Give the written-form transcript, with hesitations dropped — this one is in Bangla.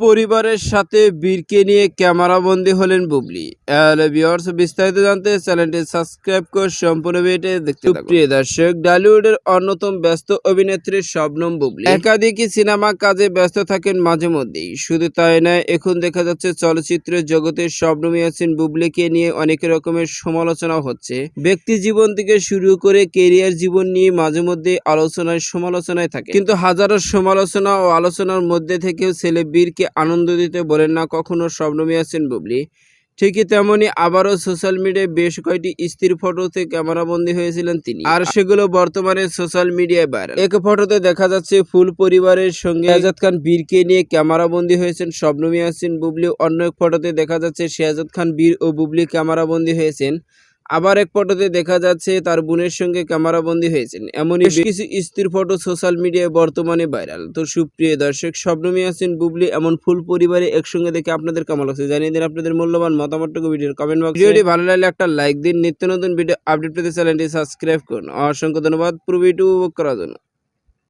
পরিবারের সাথে বীরকে নিয়ে ক্যামেরাবন্দি হলেন বুবলি। হ্যালো ভিউয়ার্স, বিস্তারিত জানতে চ্যানেলটি সাবস্ক্রাইব করে সম্পূর্ণ ভিডিওটি দেখতে থাকুন। প্রিয় দর্শক, ঢালিউডের অন্যতম ব্যস্ত অভিনেত্রী শবনম বুবলি একাধিক সিনেমা কাজে ব্যস্ত থাকেন মাঝে মধ্যেই। শুধু তাই নয়, এখন দেখা যাচ্ছে চলচ্চিত্রের জগতের শবনম ইয়াসমিন বুবলিকে নিয়ে অনেক রকমের সমালোচনা হচ্ছে। ব্যক্তি জীবন থেকে শুরু করে কেরিয়ার জীবন নিয়ে মাঝে মধ্যে আলোচনায় সমালোচনায় থাকে, কিন্তু হাজারো সমালোচনা ও আলোচনার মধ্যে থেকেও ছেলে বীরকে আনন্দ দিতে বলেন না কখনো শবনম ইয়াসমিন বুবলি। ঠিকই তেমনি আবারও সোশ্যাল মিডিয়ায় বেশ কয়েকটি স্ত্রীর ফটোতে ক্যামেরাবন্দি হয়েছিলেন তিনি, আর সেগুলো বর্তমানে সোশ্যাল মিডিয়ায় ভাইরাল। এক ফটোতে দেখা যাচ্ছে ফুল পরিবারের সঙ্গে শাহজাদ খান বীরকে নিয়ে ক্যামেরাবন্দি হয়েছেন শবনম ইয়াসমিন বুবলি। অন্য এক ফটোতে দেখা যাচ্ছে শাহজাদ খান বীর ও বুবলি ক্যামেরাবন্দি হয়েছেন। আবার এক ফটোতে দেখা যাচ্ছে তার বোনের সঙ্গে ক্যামেরাবন্দি হয়েছেন। এমনই বেশ কিছু স্ত্রীর ফটো সোশ্যাল মিডিয়ায় বর্তমানে ভাইরাল। তো সুপ্রিয় দর্শক, শবনম ইয়াসমিন বুবলি এমন ফুল পরিবারে একসঙ্গে দেখে আপনাদের কেমন লাগছে জানিয়ে দিন আপনাদের মূল্যবান মতামতটুকু ভিডিওর কমেন্ট বক্সে। ভিডিওটি ভালো লাগলে একটা লাইক দিন। নিত্য নতুন ভিডিও আপডেট পেতে চ্যানেলটি সাবস্ক্রাইব করুন। অসংখ্য ধন্যবাদ পুরো ভিডিও উপভোগ করার জন্য।